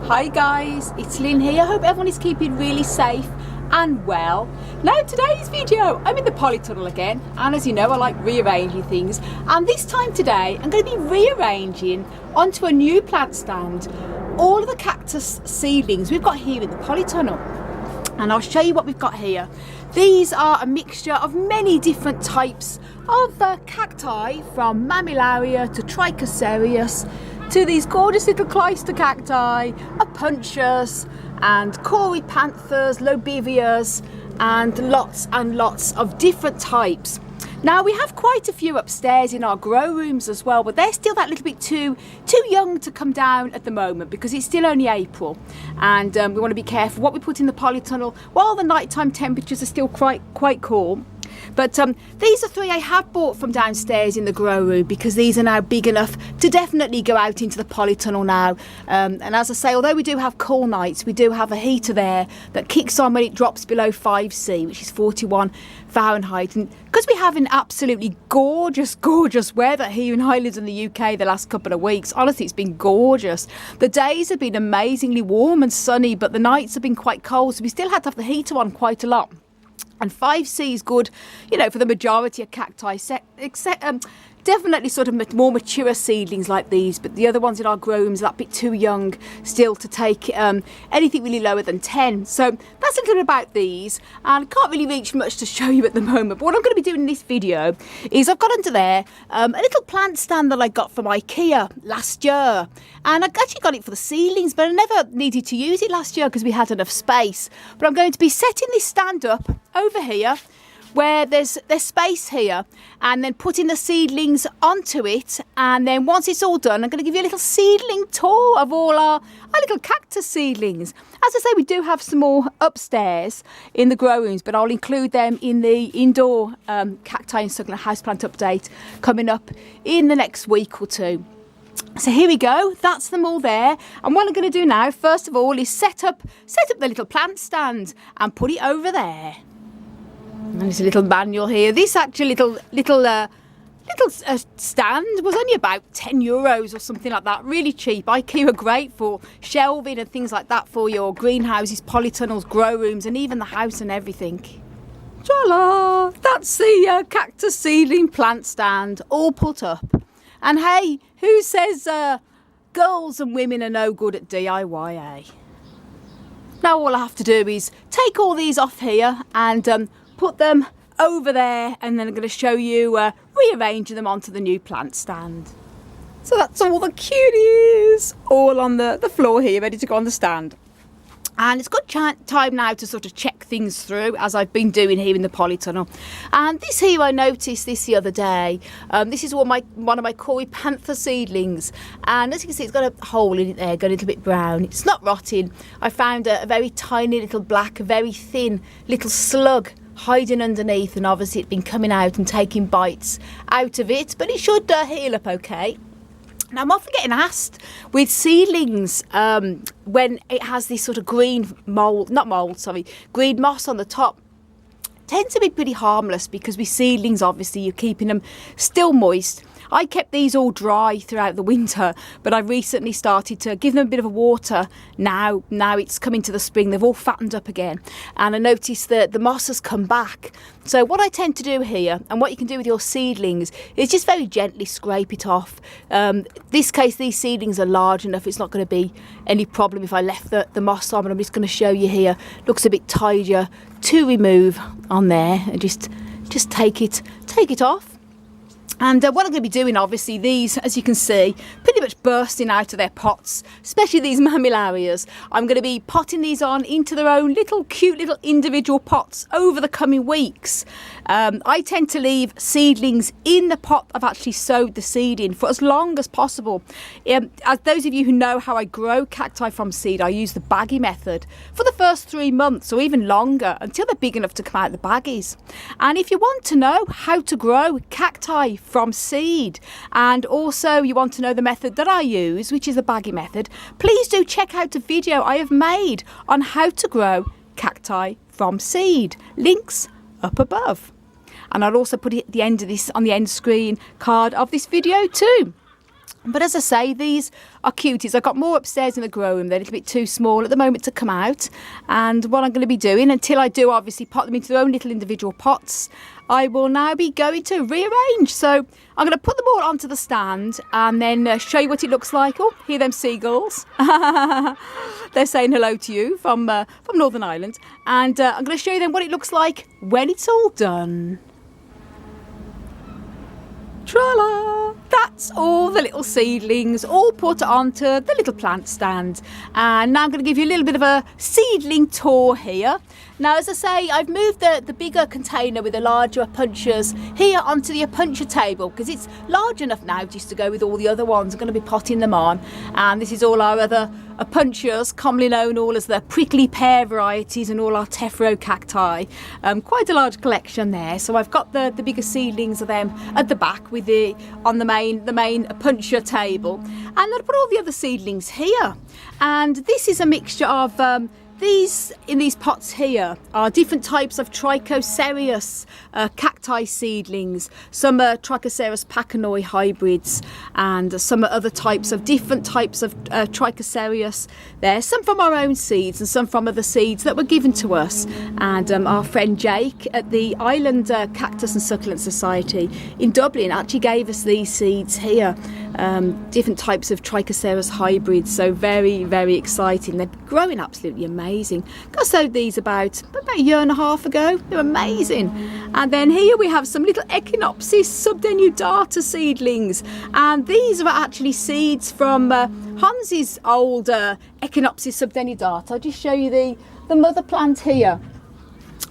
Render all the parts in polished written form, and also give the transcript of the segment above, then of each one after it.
Hi guys, it's Lynn here. Hope everyone is keeping really safe and well. Now today's video, I'm in the polytunnel again, and as you know I like rearranging things, and this time today I'm going to be rearranging onto a new plant stand all of the cactus seedlings we've got here in the polytunnel, and I'll show you what we've got here. These are a mixture of many different types of cacti, from mammillaria to trichocereus to these gorgeous little cloister cacti, apuntius and corypanthus, lobevias, and lots of different types. Now we have quite a few upstairs in our grow rooms as well, but they're still that little bit too young to come down at the moment because it's still only April, and we want to be careful what we put in the polytunnel while the nighttime temperatures are still quite cool. But these are three I have bought from downstairs in the grow room because these are now big enough to definitely go out into the polytunnel now. And as I say, although we do have cool nights, we do have a heater there that kicks on when it drops below 5°C, which is 41 Fahrenheit. And because we have an absolutely gorgeous weather here in Highlands in the UK the last couple of weeks, honestly, it's been gorgeous. The days have been amazingly warm and sunny, but the nights have been quite cold, so we still had to have the heater on quite a lot. And 5°C is good, you know, for the majority of cacti, except definitely sort of more mature seedlings like these, but the other ones in our grow rooms are that bit too young still to take anything really lower than 10. So that's a little bit about these, and I can't really reach much to show you at the moment, but what I'm going to be doing in this video is I've got under there a little plant stand that I got from IKEA last year, and I actually got it for the seedlings, but I never needed to use it last year because we had enough space. But I'm going to be setting this stand up over here where there's space here, and then putting the seedlings onto it, and then once it's all done I'm going to give you a little seedling tour of all our little cactus seedlings. As I say, we do have some more upstairs in the grow rooms, but I'll include them in the indoor cacti and succulent houseplant update coming up in the next week or two. So here we go, that's them all there, and what I'm going to do now first of all is set up the little plant stand and put it over there. And there's a little manual here. This actually little stand was only about €10 or something like that. Really cheap. IKEA are great for shelving and things like that for your greenhouses, polytunnels, grow rooms, and even the house and everything. Ta-la! That's the cactus seedling plant stand all put up. And hey, who says girls and women are no good at DIY, eh? Now all I have to do is take all these off here and put them over there, and then I'm going to show you rearranging them onto the new plant stand. So that's all the cuties all on the floor here, ready to go on the stand. And it's good time now to sort of check things through, as I've been doing here in the polytunnel. And this here, I noticed this the other day. This is one of my corypanthus seedlings, and as you can see, it's got a hole in it there, got a little bit brown. It's not rotting. I found a very tiny little black, very thin little slug hiding underneath, and obviously it's been coming out and taking bites out of it, but it should heal up okay. Now I'm often getting asked with seedlings when it has this sort of green green moss on the top. Tends to be pretty harmless because with seedlings obviously you're keeping them still moist. I kept these all dry throughout the winter, but I recently started to give them a bit of a water. Now it's coming to the spring, they've all fattened up again, and I noticed that the moss has come back. So what I tend to do here, and what you can do with your seedlings, is just very gently scrape it off. This case, these seedlings are large enough, it's not going to be any problem if I left the moss on, but I'm just going to show you here. Looks a bit tidier to remove on there, and just take it off. And what I'm going to be doing, obviously, these, as you can see, pretty much bursting out of their pots, especially these mammillarias. I'm going to be potting these on into their own cute little individual pots over the coming weeks. I tend to leave seedlings in the pot I've actually sowed the seed in for as long as possible. As those of you who know how I grow cacti from seed, I use the baggie method for the first 3 months or even longer until they're big enough to come out of the baggies. And if you want to know how to grow cacti from seed, and also you want to know the method that I use, which is the baggie method, please do check out a video I have made on how to grow cacti from seed. Links up above. And I'll also put it at the end of this, on the end screen card of this video too. But as I say, these are cuties. I've got more upstairs in the grow room. They're a little bit too small at the moment to come out. And what I'm going to be doing, until I do obviously pot them into their own little individual pots, I will now be going to rearrange. So I'm going to put them all onto the stand and then show you what it looks like. Oh, hear them seagulls. They're saying hello to you from Northern Ireland. And I'm going to show you them what it looks like when it's all done. Tra-la! That's all the little seedlings all put onto the little plant stand. And now I'm going to give you a little bit of a seedling tour here. Now, as I say, I've moved the bigger container with the larger punchers here onto the puncher table because it's large enough now just to go with all the other ones. I'm going to be potting them on. And this is all our other punchers, commonly known all as the prickly pear varieties and all our tephro cacti. Quite a large collection there. So I've got the bigger seedlings of them at the back with on the main puncher table. And I'll put all the other seedlings here. And this is a mixture of these pots here are different types of Trichocereus cacti seedlings. Some are Trichocereus pachanoi hybrids, and some are other types of different types of Trichocereus there. Some from our own seeds and some from other seeds that were given to us. And our friend Jake at the Island Cactus and Succulent Society in Dublin actually gave us these seeds here. Different types of Trichocereus hybrids, so very, very exciting. They're growing absolutely amazing. I sowed these about a year and a half ago. They're amazing. And then here we have some little Echinopsis subdenudata seedlings, and these are actually seeds from Hans's old Echinopsis subdenudata. I'll just show you the mother plant here,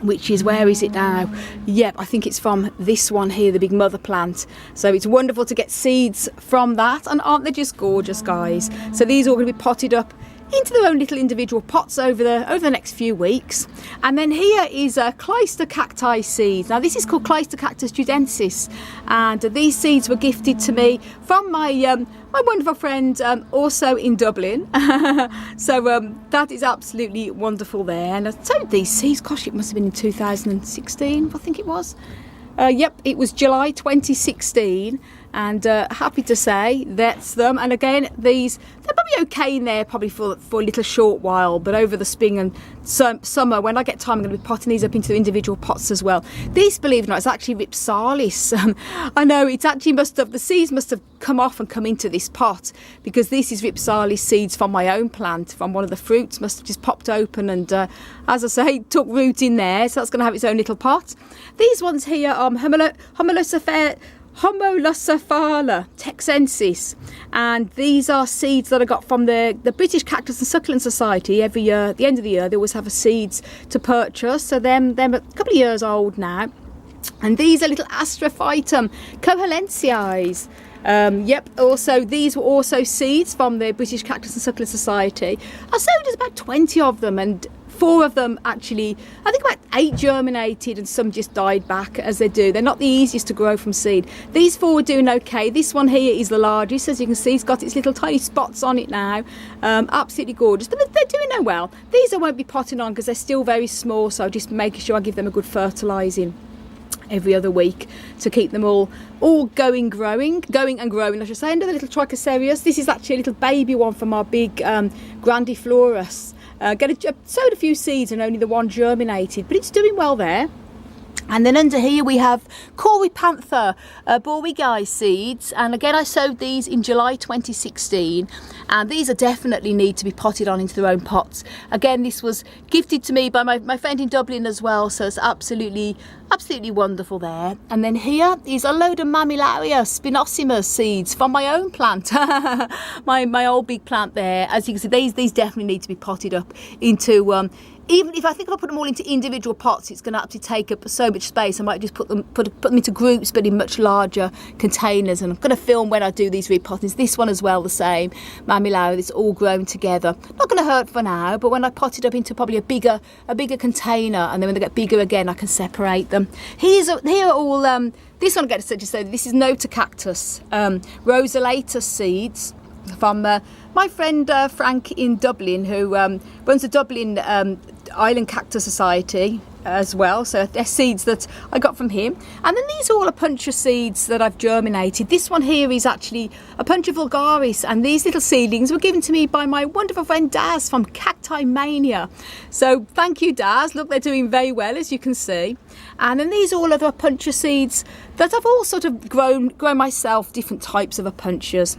which is, where is it now? Yep, I think it's from this one here, the big mother plant. So it's wonderful to get seeds from that, and aren't they just gorgeous, guys? So these are all going to be potted up into their own little individual pots over the next few weeks. And then here is Clyster cacti seeds. Now this is called Clyster cactus judensis, and these seeds were gifted to me from my my wonderful friend also in Dublin. So that is absolutely wonderful there. And I sowed these seeds, gosh, it must have been in 2016, I think it was. Yep, it was July 2016, and happy to say that's them. And again, they're probably okay in there probably for a little short while, but over the spring and summer, when I get time, I'm going to be potting these up into individual pots as well. This, believe it or not, is actually Ripsalis. I know, it's actually the seeds must have come off and come into this pot, because this is Ripsalis seeds from my own plant, from one of the fruits, must have just popped open and, as I say, took root in there, so that's going to have its own little pot. These ones here are Homolocephala texensis, and these are seeds that I got from the British Cactus and Succulent Society. Every year, at the end of the year, they always have seeds to purchase, so them a couple of years old now. And these are little Astrophytum cohalensiae. Yep, also these were also seeds from the British Cactus and Succulent Society. I sowed about 20 of them, and 4 of them actually, I think about 8 germinated, and some just died back, as they do. They're not the easiest to grow from seed. These 4 are doing okay. This one here is the largest, as you can see. It's got its little tiny spots on it now. Absolutely gorgeous, but they're doing no well. These I won't be potting on because they're still very small, so just making sure I give them a good fertilising every other week to keep them all going and growing, I should say. Under the little Trichocereus, this is actually a little baby one from our big Grandiflorus. Sowed a few seeds and only the one germinated, but it's doing well there. And then under here we have Corypantha borwigai seeds, and again I sowed these in July 2016, and these are definitely need to be potted on into their own pots. Again, this was gifted to me by my friend in Dublin as well, so it's absolutely wonderful there. And then here is a load of Mammillaria spinosimus seeds from my own plant, my old big plant there. As you can see, these definitely need to be potted up into even if I think if I put them all into individual pots, it's going to actually take up so much space. I might just put them into groups, but in much larger containers. And I'm going to film when I do these repottings. This one as well, the same. Mammillaria, it's all grown together. Not going to hurt for now, but when I pot it up into probably a bigger container, and then when they get bigger again, I can separate them. Here are all. This one I get to just say this is Notocactus rosulatus seeds from my friend Frank in Dublin, who runs the Dublin Island Cactus Society. as well, so they're seeds that I got from him. And then these are all a punch of seeds that I've germinated. This one here is actually a punch of vulgaris, and these little seedlings were given to me by my wonderful friend Daz from Cacti Mania. So thank you, Daz. Look, they're doing very well, as you can see. And then these are all other puncher seeds that I've all sort of grown myself, different types of a punchers.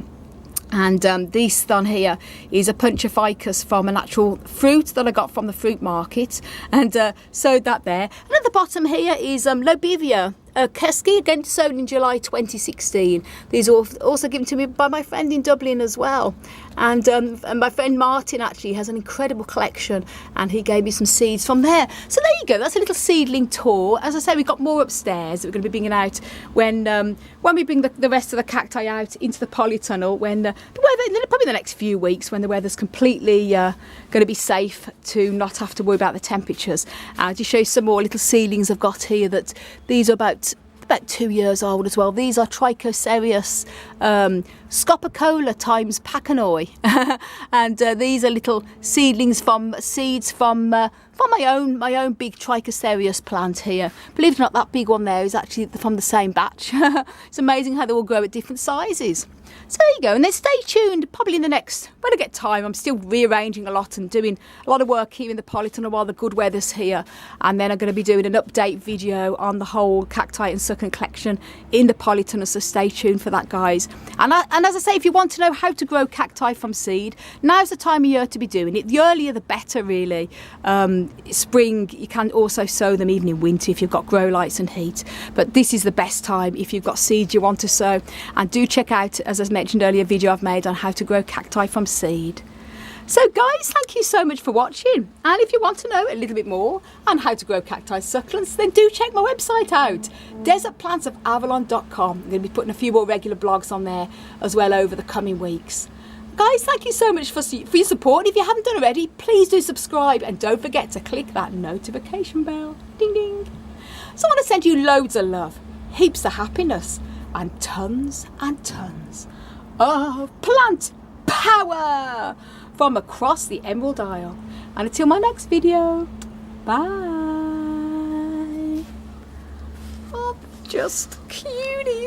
And this down here is a puncher ficus from an actual fruit that I got from the fruit market, and sowed that there. And at the bottom here is Lobivia Keski, again sown in July 2016. These are also given to me by my friend in Dublin as well. And my friend Martin actually has an incredible collection, and he gave me some seeds from there. So there you go, that's a little seedling tour. As I say, we've got more upstairs that we're going to be bringing out when we bring the rest of the cacti out into the polytunnel, when the weather, probably the next few weeks, when the weather's completely going to be safe to not have to worry about the temperatures. To show you some more little seedlings I've got here, that these are about 2 years old as well. These are Trichocereus scopicola times Pacanoi. And these are little seedlings from my own big Trichocereus plant here. Believe it or not, that big one there is actually from the same batch. It's amazing how they all grow at different sizes. So there you go, and then stay tuned. Probably in the next, when I get time, I'm still rearranging a lot and doing a lot of work here in the polytunnel while the good weather's here. And then I'm going to be doing an update video on the whole cacti and succulent collection in the polytunnel, so stay tuned for that, guys. And as I say, if you want to know how to grow cacti from seed, now's the time of year to be doing it. The earlier the better, really. Spring, you can also sow them even in winter if you've got grow lights and heat. But this is the best time if you've got seeds you want to sow. And do check out, as I mentioned earlier, a video I've made on how to grow cacti from seed. So guys, thank you so much for watching, and if you want to know a little bit more on how to grow cacti succulents, then do check my website out, desertplantsofavalon.com. I'm going to be putting a few more regular blogs on there as well over the coming weeks. Guys, thank you so much for your support. If you haven't done already, please do subscribe, and don't forget to click that notification bell. Ding ding. So I want to send you loads of love, heaps of happiness, and tons of plant power from across the Emerald Isle. And until my next video, bye. Oh, just cutie.